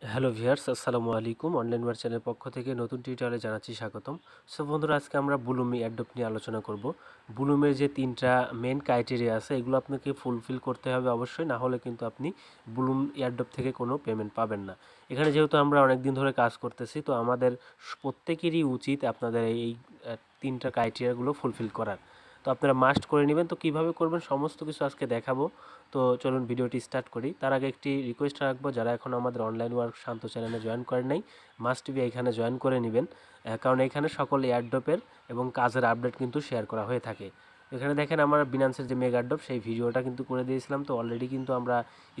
Hello viewers, আসসালামু আলাইকুম। Online war চ্যানেলের পক্ষ থেকে নতুন টিউটোরিয়ালে জানাচ্ছি স্বাগতম। সো বন্ধুরা, আজকে আমরা বুলুম এয়ারড্রপ নিয়ে আলোচনা করব। বুলুমের যে 3টা মেন ক্রাইটেরিয়া আছে, এগুলো আপনাকে ফুলফিল করতে হবে অবশ্যই, না হলে কিন্তু আপনি বুলুম এয়ারড্রপ থেকে কোনো পেমেন্ট পাবেন না। এখানে যেহেতু আমরা অনেক দিন ধরে কাজ করতেছি, তো আমাদের প্রত্যেকেরই উচিত আপনাদের এই 3টা ক্রাইটেরিয়াগুলো ফুলফিল করার। তো আপনারা মাস্ট করে নেবেন। তো কিভাবে করবেন সমস্ত কিছু আজকে দেখাবো। তো চলুন ভিডিওটি স্টার্ট করি। তার আগে একটি রিকোয়েস্ট রাখবো, যারা এখন আমাদের অনলাইন ওয়ার্ক শান্ত চ্যানেলে জয়েন করেন নাই, মাস্ট বি এখানে জয়েন করে নেবেন। কারণ এখানে সকল এয়ারড্রপের এবং কাজের আপডেট কিন্তু শেয়ার করা হয়ে থাকে। এখানে দেখেন আমার বিনান্সের যে মেগা ড্রপ, সেই ভিডিওটা কিন্তু করে দিয়েছিলাম। তো অলরেডি কিন্তু আমরা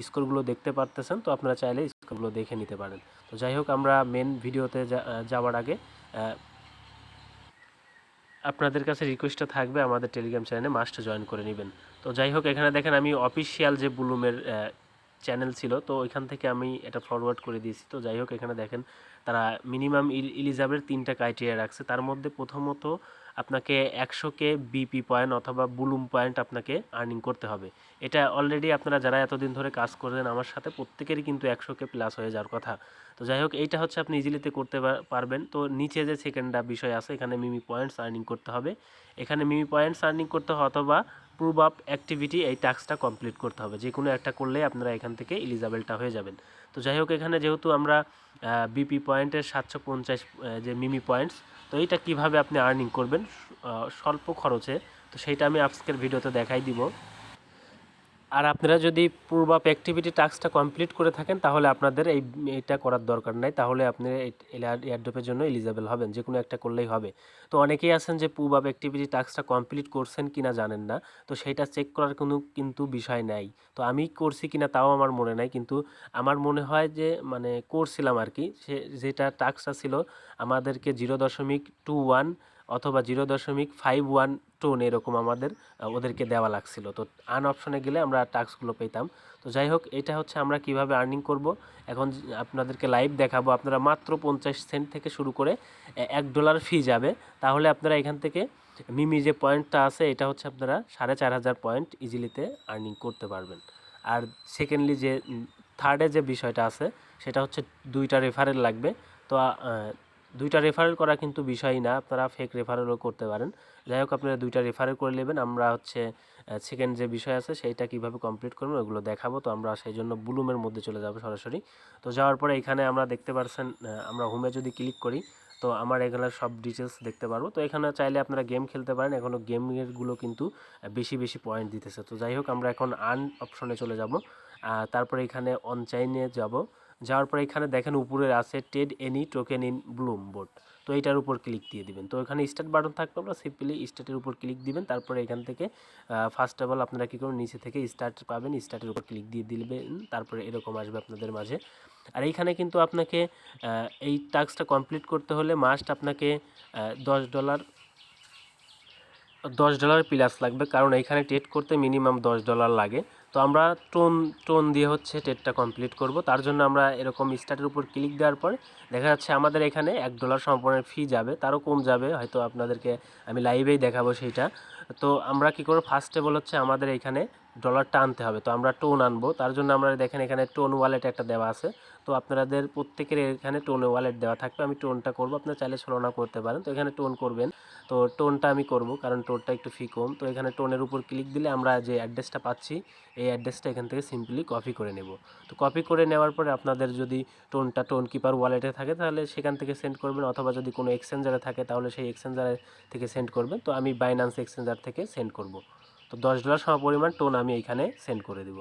স্কোরগুলো দেখতে পারতেছেন। তো আপনারা চাইলে স্কোরগুলো দেখে নিতে পারেন। তো যাই হোক, আমরা মেন ভিডিওতে যাওয়ার আগে আপনাদের কাছে রিকোয়েস্টটা থাকবে, আমাদের টেলিগ্রাম চ্যানেলে মাস্ট জয়েন করে নেবেন। তো যাই হোক, এখানে দেখেন আমি অফিসিয়াল যে বুলুমের চ্যানেল ছিল, তো ওইখান থেকে আমি এটা ফরওয়ার্ড করে দিয়েছি। তো যাই হোক, এখানে দেখেন তারা মিনিমাম ইলিজাবেল 3টা ক্রাইটেরিয়া রাখছে। তার মধ্যে প্রথমত আপনাকে 100K বিপি পয়েন্ট অথবা বুলুম পয়েন্ট আপনাকে আর্নিং করতে হবে। এটা অলরেডি আপনারা যারা এতদিন ধরে কাজ করেন আমার সাথে, প্রত্যেকেরই কিন্তু 100K প্লাস হয়ে যাওয়ার কথা। তো যাই হোক, এইটা হচ্ছে আপনি ইজিলিতে করতে পারবেন। তো নিচে যে সেকেন্ডটা বিষয় আছে, এখানে মিমি পয়েন্টস আর্নিং করতে হবে। এখানে মিমি পয়েন্টস আর্নিং করতে হবে অথবা প্রুভ আপ অ্যাক্টিভিটি, এই টাস্কটা কমপ্লিট করতে হবে। যে কোনো একটা করলেই আপনারা এখান থেকে এলিজাবেলটা হয়ে যাবেন। তো যাই হোক, এখানে যেহেতু আমরা বিপি পয়েন্টের 750 যে মিমি পয়েন্টস, তো এইটা কীভাবে আপনি আর্নিং করবেন স্বল্প খরচে, তো সেইটা আমি আজকের ভিডিওতে দেখাই দিব। আর আপনারা যদি পূর্ব আপ অ্যাক্টিভিটি টাস্কটা কমপ্লিট করে থাকেন, তাহলে আপনাদের এইটা করার দরকার নাই। তাহলে আপনি এয়ারড্রপের জন্য এলিজেবল হবেন, যে কোনো একটা করলেই হবে। তো অনেকেই আছেন যে পূর্ব আপ অ্যাক্টিভিটি টাস্কটা কমপ্লিট করছেন কিনা জানেন না, তো সেইটা চেক করার কোনো কিন্তু বিষয় নাই। তো আমি করছি কিনা তাও আমার মনে নাই, কিন্তু আমার মনে হয় যে মানে করছিলাম আর কি। যেটা টাস্কটা ছিল আমাদেরকে 0.21 অথবা 0.51 টোন এরকম আমাদের ওদেরকে দেওয়া লাগছিল। তো আন অপশনে গেলে আমরা টাস্কগুলো পেতাম। তো যাই হোক, এটা হচ্ছে আমরা কিভাবে আর্নিং করব এখন আপনাদেরকে লাইভ দেখাবো। আপনারা মাত্র 50 সেন্ট থেকে শুরু করে $1 ফি যাবে। তাহলে আপনারা এখান থেকে মিমি যে পয়েন্টটা আছে, এটা হচ্ছে আপনারা 4500 পয়েন্ট ইজিলিতে আর্নিং করতে পারবেন। আর সেকেন্ডলি যে থার্ডে যে বিষয়টা আছে, সেটা হচ্ছে 2টা রেফারেল লাগবে। তো 2টা রেফারেল করা কিন্তু বিষয় না, আপনারা ফেক রেফারেলও করতে পারেন। যাই হোক, আপনারা 2টা রেফারেল করে নেবেন। আমরা হচ্ছে সেকেন্ড যে বিষয় আছে সেইটা কীভাবে কমপ্লিট করবেন ওগুলো দেখাবো। তো আমরা সেই জন্য বুলুমের মধ্যে চলে যাব সরাসরি। তো যাওয়ার পরে এখানে আমরা দেখতে পারছেন, আমরা হোমে যদি ক্লিক করি, তো আমার এখানে সব ডিটেলস দেখতে পারবো। তো এখানে চাইলে আপনারা গেম খেলতে পারেন। এখনও গেমেরগুলো কিন্তু বেশি বেশি পয়েন্ট দিতেছে। তো যাই হোক, আমরা এখন আর্ন অপশনে চলে যাব। তারপরে এখানে অনচাইনে যাব। যাওয়ার পরে এখানে দেখেন উপরে আছে Ted any token in Bloom board. তো এইটার উপর ক্লিক দিয়ে দিবেন। তো এখানে স্টার্ট বাটন থাকবে, আমরা সিম্পলি স্টার্টের উপর ক্লিক দিবেন। তারপরে এখান থেকে ফার্স্ট অফ অল আপনারা কী করবেন, নিচে থেকে স্টার্ট পাবেন, স্টার্টের উপর ক্লিক দিয়ে দিবেন। তারপরে এরকম আসবে আপনাদের মাঝে। আর এইখানে কিন্তু আপনাকে এই টাস্কটা কমপ্লিট করতে হলে মাস্ট আপনাকে $10 $10 প্লাস লাগবে, কারণ এইখানে ট্রেড করতে মিনিমাম $10 লাগে। তো আমরা টোন দিয়ে হচ্ছে ট্রেডটা কমপ্লিট করব। তার জন্য আমরা এরকম স্টার্টের উপর ক্লিক দেওয়ার পর দেখা যাচ্ছে আমাদের এখানে $1 সম্পূর্ণ ফি যাবে, তারও কম যাবে হয়তো, আপনাদেরকে আমি লাইভেই দেখাবো সেইটা। তো আমরা কী করব, ফার্স্ট অফ অল হচ্ছে আমাদের এখানে ডলারটা আনতে হবে। তো আমরা টোন আনবো, তার জন্য আমরা দেখেন এখানে টোন ওয়ালেট একটা দেওয়া আছে। তো আপনাদের প্রত্যেকের এখানে টোন ওয়ালেট দেওয়া থাকবে। আমি টোনটা করব, আপনারা চাইলে ছলনা করতে পারেন। তো এখানে টোন করবেন। তো টোনটা আমি করব, কারণ টোনটা একটু ফি কম। তো এখানে টোনের উপর ক্লিক দিলে আমরা যে অ্যাড্রেসটা পাচ্ছি, এই অ্যাড্রেসটা এখান থেকে সিম্পলি কপি করে নেব। তো কপি করে নেওয়ার পরে আপনাদের যদি টোন কিপার ওয়ালেটে থাকে, তাহলে সেখান থেকে সেন্ড করবেন, অথবা যদি কোনো এক্সচেঞ্জারে থাকে তাহলে সেই এক্সচেঞ্জার থেকে সেন্ড করবেন। তো আমি বাইন্যান্স এক্সচেঞ্জার থেকে সেন্ড করব। তো $10 সমপরিমাণ টোন আমি এইখানে সেন্ড করে দিব।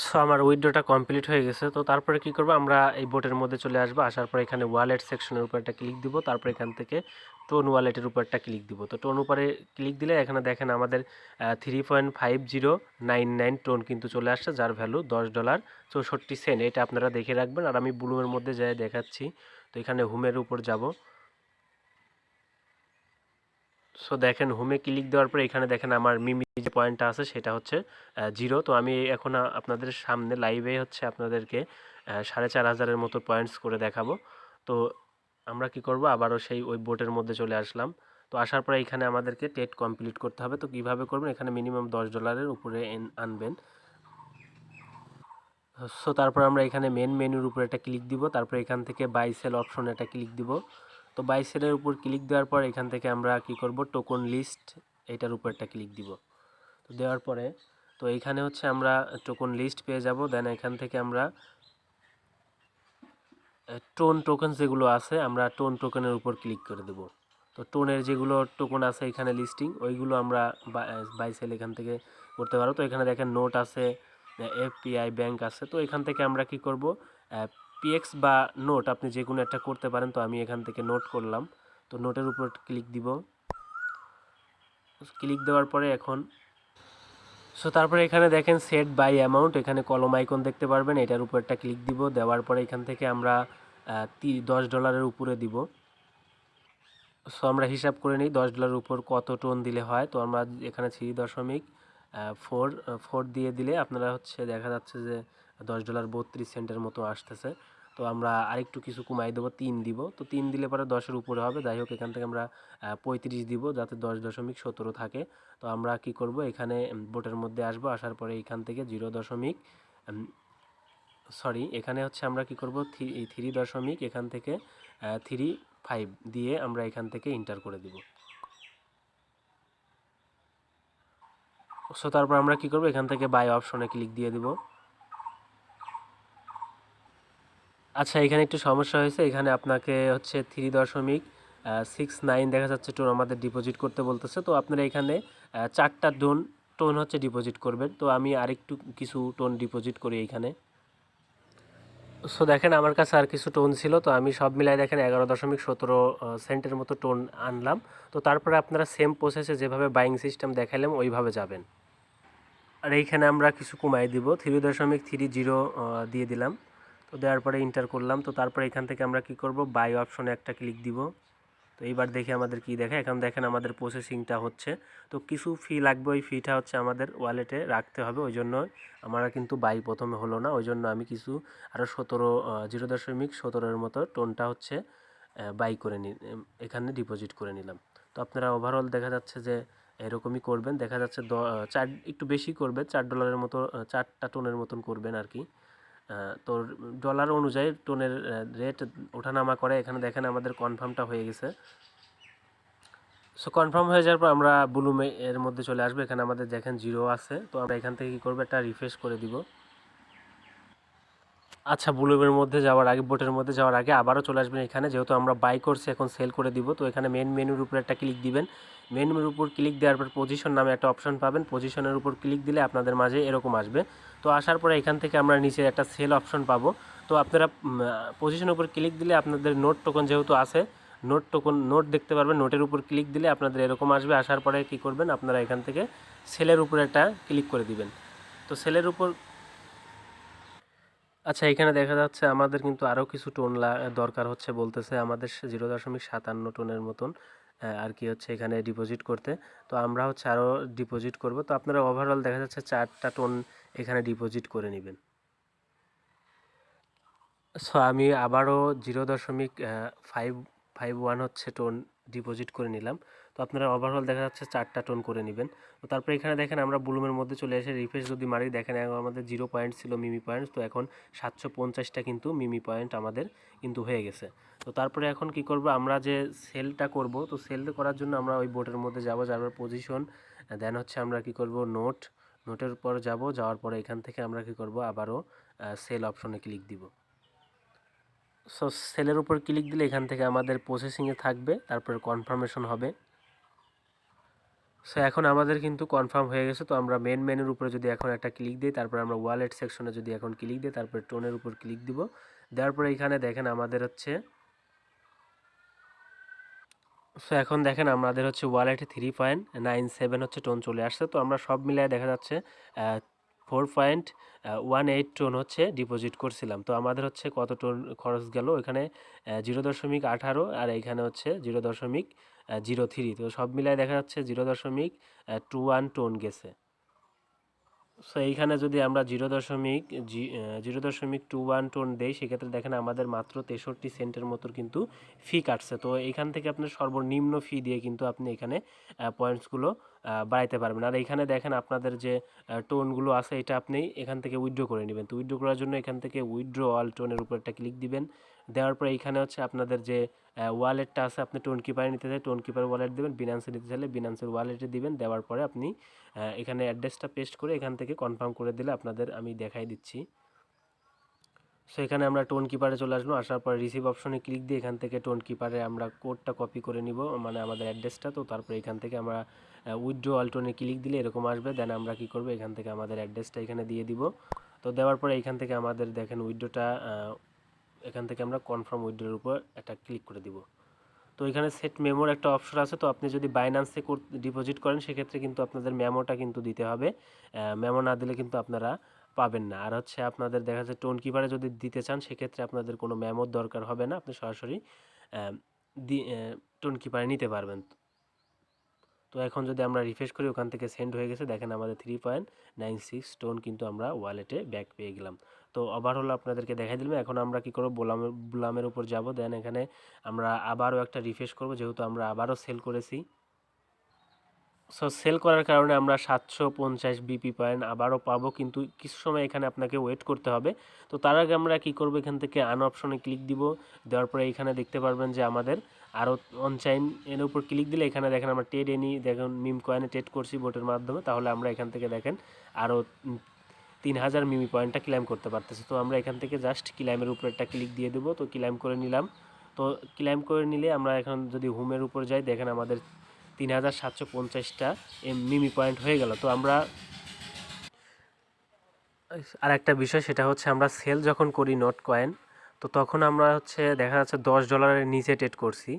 সো আমার উইথড্রটা কমপ্লিট হয়ে গেছে। তো তারপরে কি করব, আমরা এই বোটের মধ্যে চলে আসবো। আসার পর এখানে ওয়ালেট সেকশনের উপর একটা ক্লিক দিব। তারপর এখান থেকে টোন ওয়ালেটের উপর একটা ক্লিক দিব। তো টোন উপরে ক্লিক দিলে এখানে দেখেন আমাদের 3.5099 টোন কিন্তু চলে আসছে, যার ভ্যালু $10.64। এটা আপনারা দেখে রাখবেন। আর আমি ব্লুমের মধ্যে যাই দেখাচ্ছি। তো এখানে হোমের উপর যাব। সো দেখেন হোমে ক্লিক দেওয়ার পরে এখানে দেখেন আমার মিমি যে পয়েন্টটা আছে সেটা হচ্ছে 0। তো আমি এখন আপনাদের সামনে লাইভে হচ্ছে আপনাদেরকে 4500-এর মতো পয়েন্টস করে দেখাবো। তো আমরা কি করব, আবারও সেই ওই বোটের মধ্যে চলে আসলাম। তো আসার পরে এখানে আমাদেরকে টেট কমপ্লিট করতে হবে। তো কিভাবে করবেন, এখানে মিনিমাম $10 উপরে আনবেন। সো তারপর আমরা এখানে মেন মেনুর উপর একটা ক্লিক দিব, তারপর এখান থেকে বাই সেল অপশনে একটা ক্লিক দিব। তো বাই সেলের উপর ক্লিক দেওয়ার পর এখান থেকে আমরা কি করব, টোকন লিস্ট এটার উপর একটা ক্লিক দিব। তো দেওয়ার পরে তো এইখানে হচ্ছে আমরা টোকন লিস্ট পেয়ে যাব। দেন এখান থেকে আমরা টোকেন যেগুলো আছে আমরা টোকেনের উপর ক্লিক করে দেব। তো টোনের যেগুলো টোকন আছে এখানে লিস্টিং, ওইগুলো আমরা বাই সেল এখান থেকে করতে পারো। তো এখানে দেখেন নোট আছে, এফপিআই ব্যাংক আছে। তো এখান থেকে আমরা কি করব, পিএক্স বা নোট আপনি যে কোনো একটা করতে পারেন। তো আমি এখান থেকে নোট করলাম। তো নোটের উপর ক্লিক দিব। ক্লিক দেওয়ার পরে এখন তারপরে এখানে দেখেন সেট বাই অ্যামাউন্ট, এখানে কলম আইকন দেখতে পারবেন, এটার উপর একটা ক্লিক দিব। দেওয়ার পরে এখান থেকে আমরা $10 উপরে দিব। আমরা হিসাব করে নিই $10 উপর কত টোন দিলে হয়। তো আমরা এখানে 3.4 দিয়ে দিলে আপনারা হচ্ছে দেখা যাচ্ছে যে $10.32 মতো আসতেছে। তো আমরা আরেকটু কিছু কমাই দেবো, 3 দিব। তো 3 দিলে পরে 10-এর উপরে হবে। যাই হোক এখান থেকে আমরা 35 দিব যাতে 10.17 থাকে। তো আমরা কি করব, এখানে বোটের মধ্যে আসবো, আসার পরে এখান থেকে এখানে হচ্ছে আমরা কি করব, 3 এখান থেকে 3.5 দিয়ে আমরা এখান থেকে এন্টার করে দিব। তারপর আমরা কি করব, এখান থেকে বাই অপশনে ক্লিক দিয়ে দিব। আচ্ছা এখানে একটু সমস্যা হয়েছে, এখানে আপনাকে হচ্ছে 3.69 দেখা যাচ্ছে টোন আমাদের ডিপোজিট করতে বলতেছে। তো আপনারা এখানে 4টা টোন হচ্ছে ডিপোজিট করবেন। তো আমি আরেকটু কিছু টোন ডিপোজিট করি এইখানে। দেখেন আমার কাছে আর কিছু টোন ছিল, তো আমি সব মিলাই দেখেন 11.17 সেন্টের মতো টোন আনলাম। তো তারপরে আপনারা সেম প্রসেসে যেভাবে বাইং সিস্টেম দেখালাম ওইভাবে যাবেন। আর এইখানে আমরা কিছু কমাই দিব, 3.30 দিয়ে দিলাম। তো দেওয়ার পরে এন্টার করলাম। তো তারপরে এখান থেকে আমরা কি করব, বাই অপশনে একটা ক্লিক দিব। তো এইবার দেখি আমাদের কি দেখে, এখন দেখেন আমাদের প্রসেসিংটা হচ্ছে। তো কিছু ফি লাগবে, ওই ফিটা হচ্ছে আমাদের ওয়ালেটে রাখতে হবে। ওই জন্য আমার কিন্তু বাই প্রথমে হলো না, ওই জন্য আমি কিছু আরও 0.17 মতো টোনটা হচ্ছে বাই করে এখানে ডিপোজিট করে নিলাম। তো আপনারা ওভারঅল দেখা যাচ্ছে যে এরকমই করবেন। দেখা যাচ্ছে একটু বেশি করবেন, $4 মতো, 4টা টোনের মতন করবেন আর কি। তো ডলার অনুযায়ী টোনের রেট ওঠানামা করে। এখানে দেখেন আমাদের কনফার্মটা হয়ে গেছে। কনফার্ম হয়ে যাওয়ার পর আমরা ব্লুমে এর মধ্যে চলে আসবো। এখানে আমাদের দেখেন 0 আছে। তো আমরা এখান থেকে কী করবো, একটা রিফ্রেশ করে দিব। আচ্ছা ব্লুমের মধ্যে যাওয়ার আগে, বোটের মধ্যে যাওয়ার আগে আবারও চলে আসবেন এখানে, যেহেতু আমরা বাই করছি এখন সেল করে দিব। তো এখানে মেন মেনুর উপর একটা ক্লিক দিবেন। মেন মেনুর উপর ক্লিক দেওয়ার পর পজিশন নামে একটা অপশন পাবেন। পজিশনের উপর ক্লিক দিলে আপনাদের মাঝে এরকম আসবে। তো আসার পরে এখান থেকে আমরা নিচে একটা সেল অপশন পাবো। তো আপনারা পজিশনের উপর ক্লিক দিলে আপনাদের নোট টোকন যেহেতু আছে, নোট দেখতে পারবেন। নোটের উপর ক্লিক দিলে আপনাদের এরকম আসবে। আসার পরে কি করবেন, আপনারা এখান থেকে সেলের উপর একটা ক্লিক করে দিবেন। তো সেলের উপর আচ্ছা এখানে দেখা যাচ্ছে আমাদের কিন্তু আরও কিছু টোন দরকার হচ্ছে বলতেছে আমাদের 0.57 টোনের মতন আর কি হচ্ছে এখানে ডিপোজিট করতে। তো আমরা হচ্ছে আরও ডিপোজিট করব। তো আপনারা ওভারঅল দেখা যাচ্ছে 4টা টোন এখানে ডিপোজিট করে নেবেন। আমি আবারও 0.551 হচ্ছে টোন ডিপোজিট করে নিলাম। তো আপনারা ওভারঅল দেখা যাচ্ছে 4টা টোন করে নেবেন। তো তারপরে এখানে দেখেন আমরা ব্লুমের মধ্যে চলে এসে রিফ্রেশ যদি মারি, দেখেন আমাদের 0 পয়েন্ট ছিল মিমি পয়েন্টস, তো এখন 750টা কিন্তু মিমি পয়েন্ট আমাদের কিন্তু হয়ে গেছে। তো তারপরে এখন কি করব, আমরা যে সেলটা করব, তো সেল করার জন্য আমরা ওই বোটের মধ্যে যাব, যাওয়ার পজিশন দেন হচ্ছে আমরা কি করব, নোটের উপর যাব, যাওয়ার পরে এখান থেকে আমরা কি করব, আবারও সেল অপশনে ক্লিক দিব। সেলের উপর ক্লিক দিলে এখান থেকে আমাদের প্রসেসিংয়ে থাকবে, তারপরে কনফার্মেশন হবে। এখন আমাদের কিন্তু কনফার্ম হয়ে গেছে। তো আমরা মেন মেনুর উপরে যদি এখন একটা ক্লিক দিই, তারপর আমরা ওয়ালেট সেকশনে যদি এখন ক্লিক দিই, তারপরে টোনের উপর ক্লিক দিব। দেওয়ার পরে এখানে দেখেন আমাদের হচ্ছে এখন দেখেন আমাদের হচ্ছে ওয়ালেটে 3.97 হচ্ছে টোন চলে আসছে। তো আমরা সব মিলিয়ে দেখা যাচ্ছে 4.18 টোন হচ্ছে ডিপোজিট করছিলাম। তো আমাদের হচ্ছে কত টোন খরচ গেল, এখানে 0.18 আর এখানে হচ্ছে 0.03। তো সব মিলিয়ে দেখা যাচ্ছে 0.21 টোন গেছে। এইখানে যদি আমরা 0.21 টোন দেই, সেক্ষেত্রে দেখেন আমাদের মাত্র 63 সেন্টের মতো কিন্তু ফি কাটছে। তো এখান থেকে আপনার সর্বনিম্ন ফি দিয়ে কিন্তু আপনি এখানে পয়েন্টসগুলো বাড়াইতে পারবেন। আর এখানে দেখেন আপনাদের যে টোনগুলো আছে এটা আপনি এখান থেকে উইথড্র করে নেবেন। তো উইথড্র করার জন্য এখান থেকে উইথড্র অল টোনের উপর একটা ক্লিক দিবেন। দেওয়ার পরে এইখানে হচ্ছে আপনাদের যে ওয়ালেটটা আছে, আপনি টোন কিপারে নিতে চাইলে টোন কিপার ওয়ালেট দেবেন, বিনান্সে নিতে চাইলে বিনান্সের ওয়ালেটে দিবেন। দেওয়ার পরে আপনি এখানে অ্যাড্রেসটা পেস্ট করে এখান থেকে কনফার্ম করে দিলে আপনাদের আমি দেখাই দিচ্ছি। সো এখানে আমরা টোন কিপারে চলে আসবো। আসার পর রিসিভ অপশনে ক্লিক দিয়ে এখান থেকে টোন কিপারে আমরা কোডটা কপি করে নিব, মানে আমাদের অ্যাড্রেসটা। তো তারপরে এখান থেকে আমরা উইথড্র অল টোনে ক্লিক দিলে এরকম আসবে। দেন আমরা কি করব, এখান থেকে আমাদের অ্যাড্রেসটা এখানে দিয়ে দিব। তো দেওয়ার পরে এখান থেকে আমাদের দেখেন উইথড্রটা এখান থেকে আমরা কনফার্ম উইথড্রোর উপর একটা ক্লিক করে দিব। তো এখানে সেট মেমোর একটা অপশন আছে। তো আপনি যদি বাইন্যান্সে ডিপোজিট করেন সেক্ষেত্রে কিন্তু আপনাদের মেমোটা কিন্তু দিতে হবে। মেমো না দিলে কিন্তু আপনারা পাবেন না। আর হচ্ছে আপনাদের দেখা যাচ্ছে টোন কিপারে যদি দিতে চান সেক্ষেত্রে আপনাদের কোনো মেমোর দরকার হবে না, আপনি সরাসরি টোন কিপারে নিতে পারবেন। তো এখন যদি আমরা রিফ্রেশ করি ওখান থেকে সেন্ড হয়ে গেছে, দেখেন আমাদের 3.96 টোন কিন্তু আমরা ওয়ালেটে ব্যাক পেয়ে গেলাম। তো ওভারঅল আপনাদেরকে দেখাই দিলাম। এখন আমরা কি করব, বুলামের উপর যাব। দেন এখানে আমরা আবারও একটা রিফ্রেশ করব, যেহেতু আমরা আবারও সেল করেছি। সো সেল করার কারণে আমরা 750 বিপি পয়েন্ট আবারও পাবো, কিন্তু কিছু সময় এখানে আপনাকে ওয়েট করতে হবে। তো তার আগে আমরা কি করব, এখান থেকে আন অপশনে ক্লিক দিব। দেওয়ার পরে এখানে দেখতে পারবেন যে আমাদের আরও অনচাইন এর উপর ক্লিক দিলে এখানে দেখেন আমরা ট্রেড এনি দেখুন মিম কয়েনে ট্রেড করছি বোটের মাধ্যমে, তাহলে আমরা এখান থেকে দেখেন আরও 3000 মিমি পয়েন্টটা ক্লেম করতে পারতেছি। তো আমরা এখান থেকে জাস্ট ক্লেমের উপর একটা ক্লিক দিয়ে দেবো। তো ক্লেম করে নিলাম। তো ক্লেম করে নিলে আমরা এখন যদি হোমের উপর যাই, দেখেন আমাদের 3750টা মিমি পয়েন্ট হয়ে গেল। তো আমরা আর একটা বিষয় সেটা হচ্ছে আমরা সেল যখন করি নোট কয়েন, তো তখন আমরা হচ্ছে দেখা যাচ্ছে $10 নিচে ট্রেড করছি।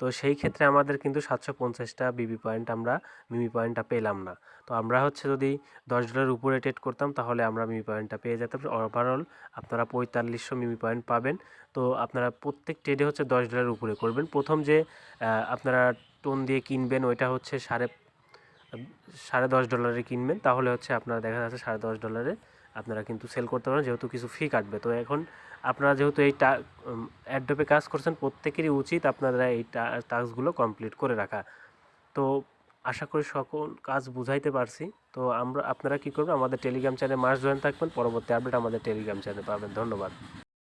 তো সেই ক্ষেত্রে আমাদের কিন্তু 750টা বিবি পয়েন্ট আমরা মিমি পয়েন্টটা পেলাম না। তো আমরা হচ্ছে যদি $10 উপরে ট্রেড করতাম তাহলে আমরা মিমি পয়েন্টটা পেয়ে যেতাম। ওভারঅল আপনারা 4500 মিমি পয়েন্ট পাবেন। তো আপনারা প্রত্যেক ট্রেডে হচ্ছে $10 উপরে করবেন। প্রথম যে আপনারা টোন দিয়ে কিনবেন ওইটা হচ্ছে $10.5 কিনবেন, তাহলে হচ্ছে আপনারা দেখা যাচ্ছে $10.5 আপনারা কিন্তু সেল করতে পারেন, যেহেতু কিছু ফি কাটবে। তো এখন আপনারা যেহেতু এই অ্যাডোবে কাজ করছেন, প্রত্যেকেরই উচিত আপনারা এই টাস্কগুলো কমপ্লিট করে রাখা। তো আশা করি সকল কাজ বুঝাইতে পারছি। তো আপনারা কি করবেন, আমাদের টেলিগ্রাম চ্যানেলে মাস্ট জয়েন থাকবেন, পরবর্তী আপডেট আমাদের টেলিগ্রাম চ্যানেলে পাবেন। ধন্যবাদ।